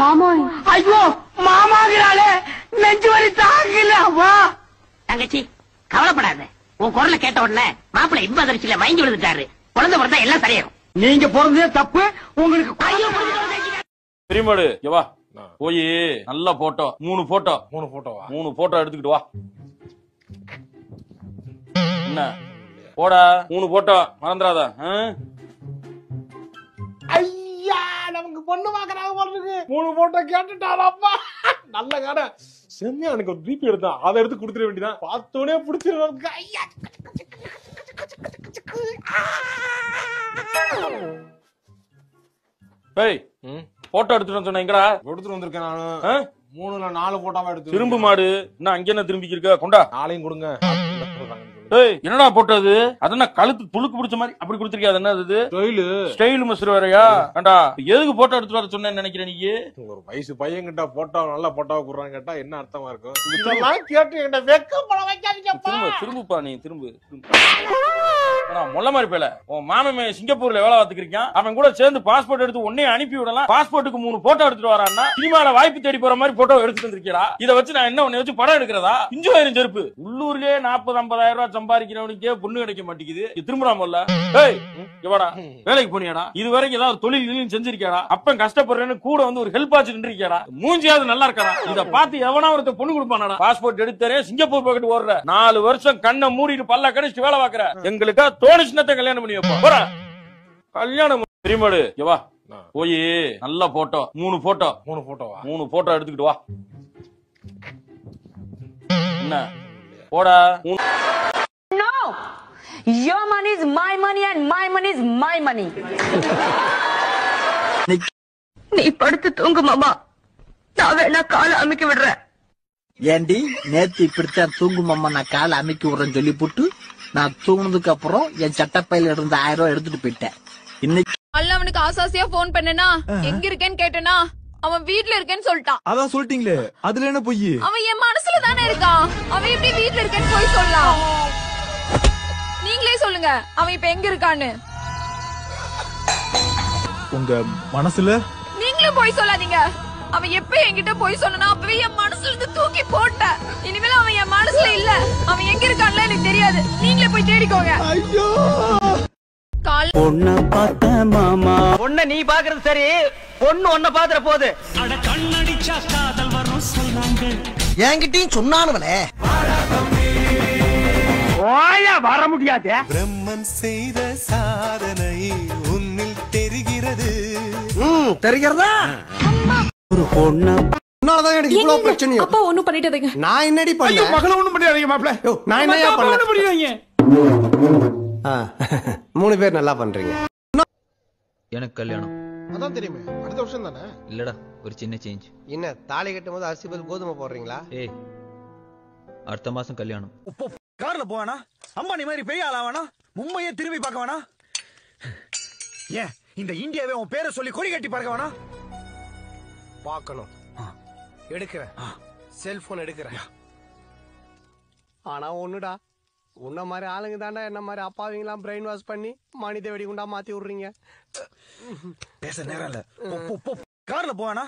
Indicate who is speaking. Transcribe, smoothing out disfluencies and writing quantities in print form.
Speaker 1: மாமா ஐயோ மாமாங்கிறாளே நெஞ்சு வலி தாங்கல. தங்கச்சி கவலைப்படாத, உன் குரலை கேட்ட உடனே மாப்பிள்ளை இன்ப அதிர்ச்சியில மயங்கி விழுந்துட்டாரு. குழந்தை பிறந்தா எல்லாம் சரியாகும். நீங்க பிறந்ததே தப்பு. உங்களுக்கு
Speaker 2: பெரியமாடு வா, போய் நல்ல போட்டோ 3 போட்டோ 3 போட்டோ எடுத்துக்கிட்டு வா. என்ன போடா 3 போட்டோ மறந்துடாத.
Speaker 3: ஐயா நமக்கு பொண்ணு பாக்குறாங்க போறதுக்கு 3 போட்டோ கேட்டுட்டாரப்பா. நல்ல காட செம்மையா எனக்கு ஒரு பிபி எடுத்தான், அதை எடுத்து கொடுத்துட வேண்டியதான். பார்த்தோனே பிடிச்சிருவாங்க. ஐயா
Speaker 2: போட்டோ எடுத்துட்டு சொன்ன எங்கடா?
Speaker 3: எடுத்துட்டு வந்திருக்கேன் நானு. 3ல 4 போட்டோவா எடுத்து.
Speaker 2: திரும்ப மாடு என்ன அங்க என்ன திரும்பிக்கு இருக்க? கொண்டா
Speaker 3: 4ஐயும் கொடுங்க.
Speaker 2: என்னடா போட்டது? அதென்ன கழுத்து துளுக்கு பிடிச்ச மாதிரி அப்படி கொடுத்திருக்கியா? அது என்ன ஸ்டைல் மசர் வேறையா? ஏண்டா எதுக்கு போட்டோ எடுத்துட்டு வர சொன்னேன்னு நினைக்கிறேன்? நீ
Speaker 3: ஒரு வயசு பையன் கிட்ட போட்டோ நல்ல போட்டோவை குடுறான்னு கேட்டா என்ன அர்த்தமா இருக்கும்? இதெல்லாம் கேட்டு என்கிட்ட வெக்கப்பட வைக்காதீங்க.
Speaker 2: திரும்புப்பா நீ திரும்பு. மொல்ல மாதிரி பேல உன் மாமன் சிங்கப்பூர்ல வேலை பார்த்துக்கிறியான். அவன் கூட சேர்ந்து பாஸ்போர்ட் எடுத்து உடனே அனுப்பி விடலாம். பாஸ்போர்ட்டுக்கு 3 போட்டோ எடுத்துட்டு வரான்னா சினிமால வாய்ப்பு தேடி போற மாதிரி போட்டோ எடுத்துட்டு வந்திருக்கா. இதை வச்சு நான் என்ன உன்னை வச்சு படம் எடுக்கிறதா? இஞ்சுவாயிரம் செருப்பு. உள்ளூர்லயே 40-50 ரூபாய் சம்பாதிக்கிறவனுக்கே பொண்ணு கிடைக்க மாட்டேங்குது. திரும்புறாமல்ல வேலைக்கு போனியாடா? இது வரைக்கும் ஏதாவது தொழில் செஞ்சிருக்காடா? அப்ப கஷ்டப்படுறேன்னு கூட வந்து ஒரு ஹெல்ப் ஆச்சு நின்றுக்கியாடா? மூஞ்சியாவது நல்லா இருக்காடா? இத பார்த்து எவனா ஒருத்த பொண்ணு கொடுப்பானடா? பாஸ்போர்ட் எடுத்தரே சிங்கப்பூர் பக்கத்து ஓடுற 4 வருஷம் கண்ணை மூடிட்டு பல்ல கடிச்சிட்டு வேலை பாக்குற எங்களுக்கா தோணிச்சுனத்தை கல்யாணம் பண்ணி வைப்போம். போற கல்யாணம் பெரியமாடு வா, போய் நல்ல போட்டோ 3 போட்டோ 3 போட்டோ எடுத்துக்கிட்டு வா. என்ன போடா?
Speaker 4: No, your money is my money and my money is my money. நீ படுத்து தூங்கு மாமா, நான் வேணா காலை அமைக்க விடுறேன்.
Speaker 5: ஏண்டி நேத்து இப்படித்தான் தூங்கு மாமா நான் காலை அமைக்க விடுறேன்னு சொல்லி போட்டு நான் தூங்குனதுக்கு அப்புறம் என் சட்டப்பையில இருந்த 1000 ரூபாய் எடுத்துட்டு போயிட்டேன். இன்னைக்கு
Speaker 6: அவனுக்கு ஆசாசியா போன் பண்ணனா எங்க இருக்கேன்னு கேட்டனா அவன் வீட்ல இருக்கேன்னு சொல்லிட்டான்.
Speaker 7: அதான் சொல்லிட்டீங்களே, அதுல என்ன பொய்?
Speaker 6: அவன் என் மனசுல தானே இருக்கான். அவன் எப்படி வீட்ல இருக்கேன்னு போய் சொல்லலாம்? நீங்களே சொல்லுங்க அவன் இப்ப எங்க இருக்கான்னு.
Speaker 7: உங்க மனசுல
Speaker 6: நீங்களும் போய் சொல்லாதீங்க. அவன் எப்ப என்கிட்ட போய் சொன்னா அப்பவே என் மனசுல இருந்து தூக்கி போட்ட. இனிமேல் அவன் என் மனசுல இல்ல. அவன் எங்க இருக்கான்ல எனக்கு தெரியாது. நீங்களே போய் தேடிக்கோங்க.
Speaker 7: ஐயோ
Speaker 1: பொண்ண பார்த்த மாமா. பொண்ண நீ பாக்குறது சரி, பொண்ணு ஒன்ன பாத்துற போது. அட கண்ணடிச்சா காதல் வரும் சொன்னாங்க.
Speaker 5: என்கிட்டயும் சொன்னானுவலே
Speaker 1: வர முடியாது.
Speaker 8: பிரம்மன் செய்த சாதனை உன்னில் தெரிகிறது.
Speaker 5: தெரிகிறதா?
Speaker 8: ஒரு பொண்ண
Speaker 3: எனக்கு இவ்வளவு பிரச்சனையும்.
Speaker 6: அப்பா ஒண்ணும் பண்ணிட்டாதீங்க.
Speaker 3: நான் என்னடி பண்ணேன்? மகள ஒண்ணும் பண்ணிடாதீங்க மாப்ள. நான் என்னையா பண்ணேன்? 3 பேர் நல்லா பண்றீங்க.
Speaker 9: எனக்கு கல்யாணம்.
Speaker 3: அதான் தெரியுமே, அடுத்த வருஷம் தானே?
Speaker 9: இல்லடா, ஒரு சின்ன சேஞ்ச்.
Speaker 3: என்ன தாலி கட்டும்போது அரிசி பதில் கோதுமை போடுறீங்களா?
Speaker 9: ஏய், அடுத்த மாசம் கல்யாணம்.
Speaker 7: கார்ல போவானா? அம்பானி மாதிரி பெரிய ஆளாவானா? மும்பையே திரும்பி பார்க்க வேணா? ஏன் இந்த இந்தியாவே உன் பேரை சொல்லி கொடி கட்டி பார்க்க வேணா?
Speaker 3: பார்க்கணும். எடுக்கிறேன், செல்போன் எடுக்கிறேன். ஆனா ஒண்ணுடா, உன்ன மாதிரி ஆளுங்க தாண்டா என்ன மாதிரி அப்பாவிங்களாம் பிரெயின் வாஷ் பண்ணி மனித வெடிகுண்டா மாத்தி விடுறீங்க.
Speaker 7: பேச நேரம் இல்ல. கார்ல போவானா?